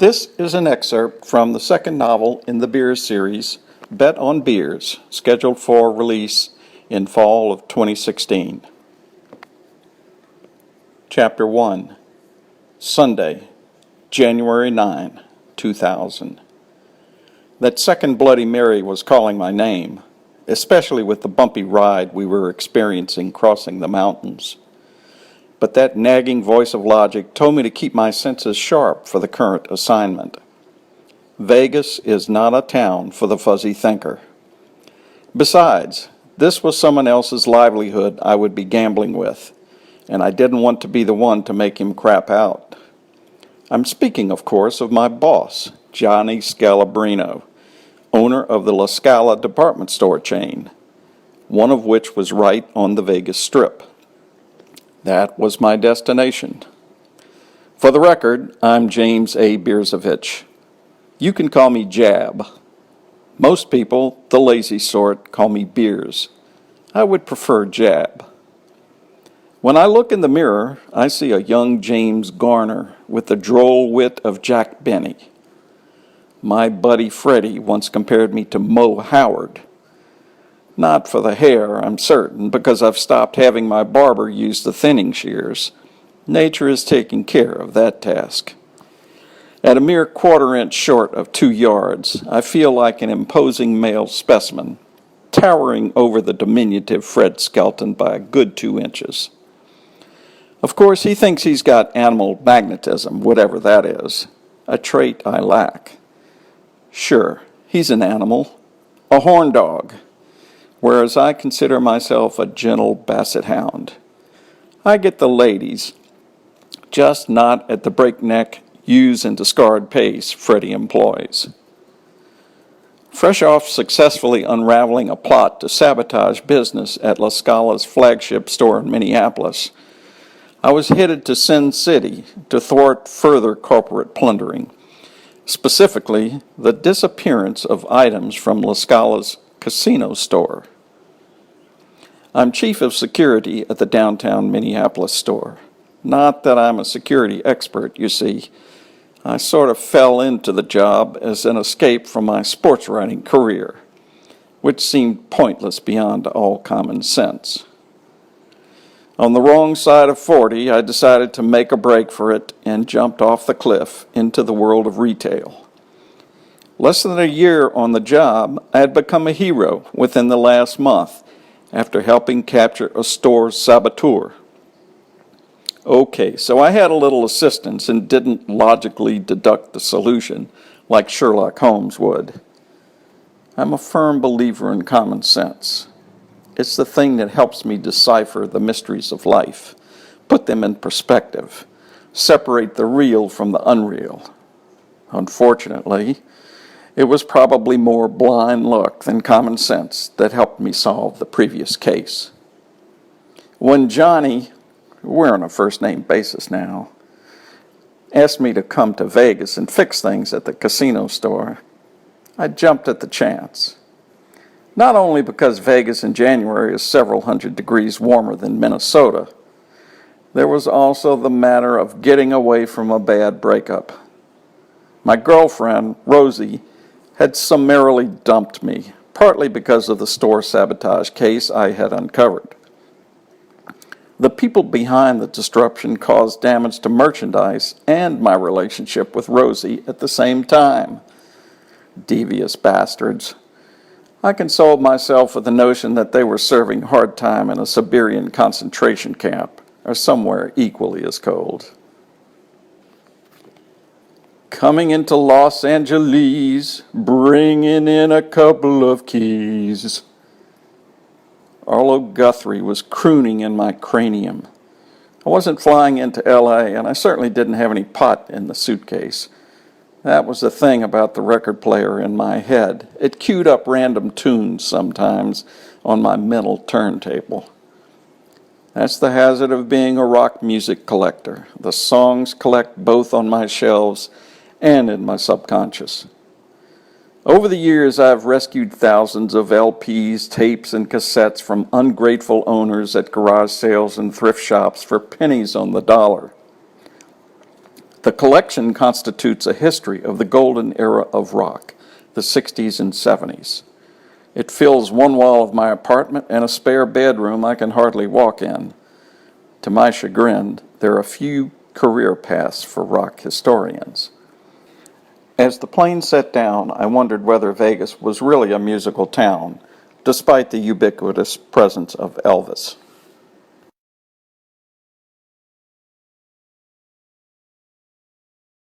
This is an excerpt from the second novel in the Beers series, Bet on Beers, scheduled for release in fall of 2016. Chapter 1, Sunday, January 9, 2000. That second Bloody Mary was calling my name, especially with the bumpy ride we were experiencing crossing the mountains. But that nagging voice of logic told me to keep my senses sharp for the current assignment. Vegas is not a town for the fuzzy thinker. Besides, this was someone else's livelihood I would be gambling with, and I didn't want to be the one to make him crap out. I'm speaking, of course, of my boss, Johnny Scalabrino, owner of the La Scala department store chain, one of which was right on the Vegas Strip. That was my destination. For the record, I'm James A. Bierzovich. You can call me Jab. Most people, the lazy sort, call me Beers. I would prefer Jab. When I look in the mirror, I see a young James Garner with the droll wit of Jack Benny. My buddy Freddie once compared me to Mo Howard. Not for the hair, I'm certain, because I've stopped having my barber use the thinning shears. Nature is taking care of that task. At a mere quarter-inch short of 2 yards, I feel like an imposing male specimen, towering over the diminutive Fred Skelton by a good 2 inches. Of course, he thinks he's got animal magnetism, whatever that is, a trait I lack. Sure, he's an animal, a horn dog, whereas I consider myself a gentle basset hound. I get the ladies, just not at the breakneck, use and discard pace Freddie employs. Fresh off successfully unraveling a plot to sabotage business at La Scala's flagship store in Minneapolis, I was headed to Sin City to thwart further corporate plundering, specifically the disappearance of items from La Scala's casino store. I'm chief of security at the downtown Minneapolis store. Not that I'm a security expert, you see. I sort of fell into the job as an escape from my sports writing career, which seemed pointless beyond all common sense. On the wrong side of 40, I decided to make a break for it and jumped off the cliff into the world of retail. Less than a year on the job, I had become a hero within the last month, after helping capture a store's saboteur. Okay, so I had a little assistance and didn't logically deduct the solution like Sherlock Holmes would. I'm a firm believer in common sense. It's the thing that helps me decipher the mysteries of life, put them in perspective, separate the real from the unreal. Unfortunately, it was probably more blind luck than common sense that helped me solve the previous case. When Johnny, we're on a first-name basis now, asked me to come to Vegas and fix things at the casino store, I jumped at the chance. Not only because Vegas in January is several hundred degrees warmer than Minnesota, there was also the matter of getting away from a bad breakup. My girlfriend, Rosie, had summarily dumped me, partly because of the store sabotage case I had uncovered. The people behind the disruption caused damage to merchandise and my relationship with Rosie at the same time. Devious bastards. I consoled myself with the notion that they were serving hard time in a Siberian concentration camp, or somewhere equally as cold. Coming into Los Angeles, bringing in a couple of keys. Arlo Guthrie was crooning in my cranium. I wasn't flying into L.A., and I certainly didn't have any pot in the suitcase. That was the thing about the record player in my head. It queued up random tunes sometimes on my mental turntable. That's the hazard of being a rock music collector. The songs collect both on my shelves and in my subconscious. Over the years, I've rescued thousands of LPs, tapes, and cassettes from ungrateful owners at garage sales and thrift shops for pennies on the dollar. The collection constitutes a history of the golden era of rock, the 60s and 70s. It fills one wall of my apartment and a spare bedroom I can hardly walk in. To my chagrin, there are few career paths for rock historians. As the plane set down, I wondered whether Vegas was really a musical town, despite the ubiquitous presence of Elvis.